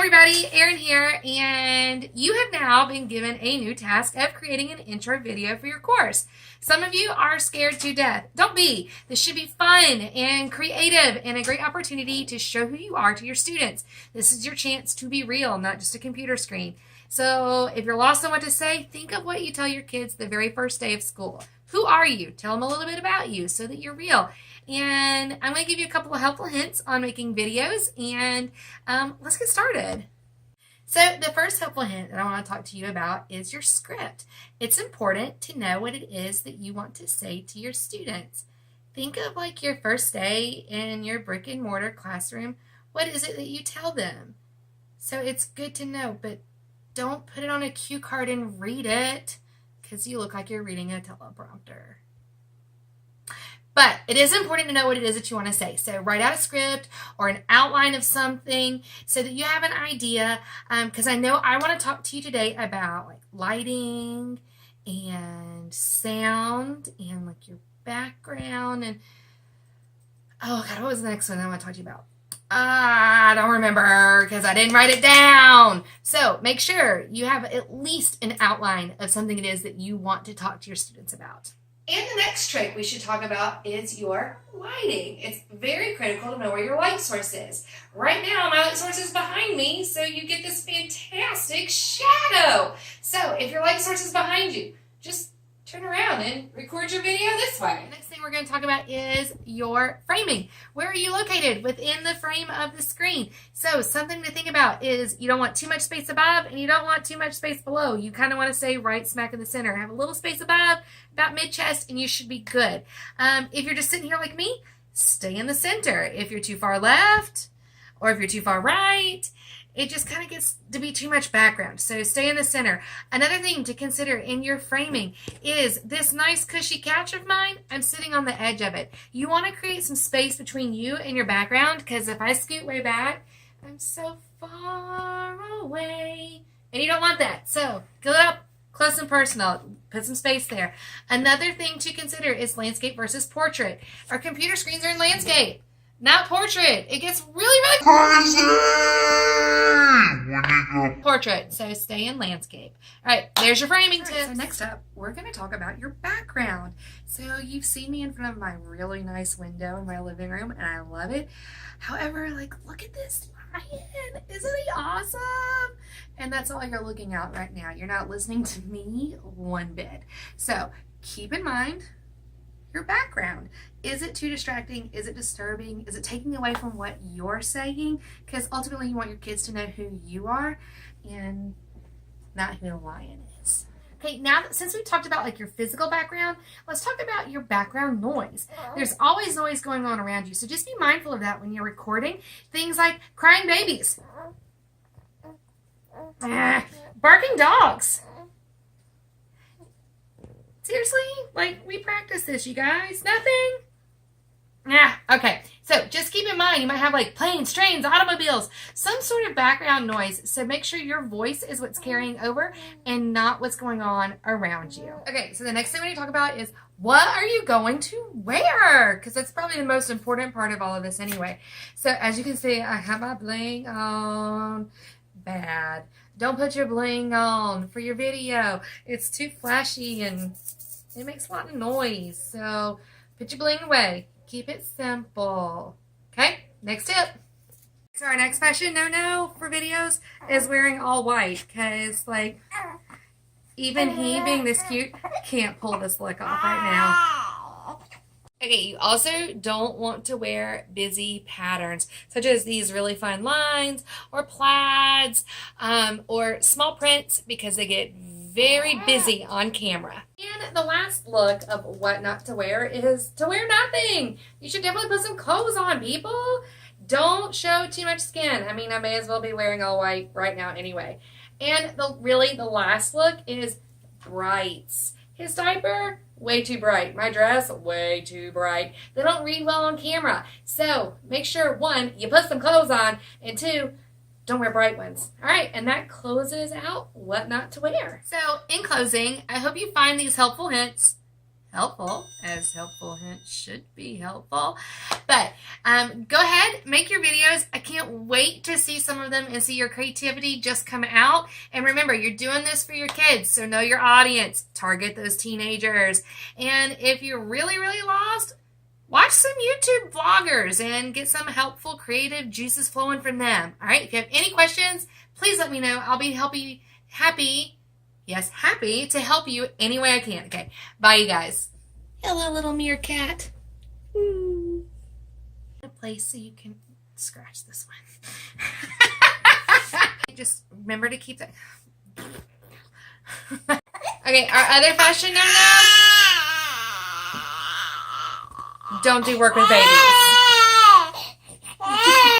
everybody, Erin here, and you have now been given a new task of creating an intro video for your course. Some of you are scared to death. Don't be. This should be fun and creative and a great opportunity to show who you are to your students. This is your chance to be real, not just a computer screen. So if you're lost on what to say, think of what you tell your kids the very first day of school. Who are you? Tell them a little bit about you so that you're real. And I'm going to give you a couple of helpful hints on making videos, and let's get started. So the first helpful hint that I want to talk to you about is your script. It's important to know what it is that you want to say to your students. Think of like your first day in your brick and mortar classroom. What is it that you tell them? So it's good to know, but don't put it on a cue card and read it because you look like you're reading a teleprompter. But it is important to know what it is that you want to say. So write out a script or an outline of something so that you have an idea. Because I know I want to talk to you today about like lighting and sound and like your background and oh God, what was the next one I want to talk to you about? I don't remember because I didn't write it down. So make sure you have at least an outline of something it is that you want to talk to your students about. And the next trick we should talk about is your lighting. It's very critical to know where your light source is. Right now, my light source is behind me, so you get this fantastic shadow. So if your light source is behind you, just turn around and record your video this way. The next thing we're going to talk about is your framing. Where are you located within the frame of the screen? So something to think about is you don't want too much space above and you don't want too much space below. You kind of want to stay right smack in the center. Have a little space above, about mid-chest, and you should be good. If you're just sitting here like me, stay in the center. If you're too far left or if you're too far right, it just kind of gets to be too much background. So stay in the center. Another thing to consider in your framing is this nice cushy couch of mine. I'm sitting on the edge of it. You want to create some space between you and your background because if I scoot way back, I'm so far away. And you don't want that. So get it up close and personal. Put some space there. Another thing to consider is landscape versus portrait. Our computer screens are in landscape, not portrait. It gets really crazy. Portrait, so stay in landscape. All right, there's your framing tip. So next up, we're going to talk about your background. So you've seen me in front of my really nice window in my living room, and I love it. However, like, look at this lion. Isn't he awesome? And that's all you're looking at right now. You're not listening to me one bit. So keep in mind your background. Is it too distracting? Is it disturbing? Is it taking away from what you're saying? Because ultimately you want your kids to know who you are and not who the lion is. Okay, now since we've talked about like your physical background, let's talk about your background noise. There's always noise going on around you, so just be mindful of that when you're recording. Things like crying babies, barking dogs. Seriously? Like, we practice this, you guys. Nothing? Yeah, okay. So just keep in mind, you might have like planes, trains, automobiles, some sort of background noise. So make sure your voice is what's carrying over and not what's going on around you. Okay, so the next thing we need to talk about is what are you going to wear? Because that's probably the most important part of all of this anyway. So as you can see, I have my bling on. Bad. Don't put your bling on for your video. It's too flashy and it makes a lot of noise. So put your bling away. Keep it simple. Okay, next tip. So our next fashion no-no for videos is wearing all white. Because, like, even he, being this cute, can't pull this look off right now. Okay, you also don't want to wear busy patterns, such as these really fun lines, or plaids, or small prints, because they get very busy on camera. And the last look of what not to wear is to wear nothing. You should definitely put some clothes on, people. Don't show too much skin. I mean, I may as well be wearing all white right now anyway. And the last look is brights. His diaper, way too bright. My dress, way too bright. They don't read well on camera. So make sure, one, you put some clothes on, and two, don't wear bright ones. All right, and that closes out what not to wear. So in closing, I hope you find these helpful hints helpful, as helpful hints should be helpful. But go ahead, make your videos. I can't wait to see some of them and see your creativity just come out. And remember, you're doing this for your kids, so know your audience. Target those teenagers. And if you're really, really lost, watch some YouTube vloggers and get some helpful, creative juices flowing from them. All right, if you have any questions, please let me know. I'll be happy to help you any way I can. Okay, bye, you guys. Hello, little meerkat. A place so you can scratch this one. Just remember to keep that. Okay, our other fashion no-no. Don't do work with babies.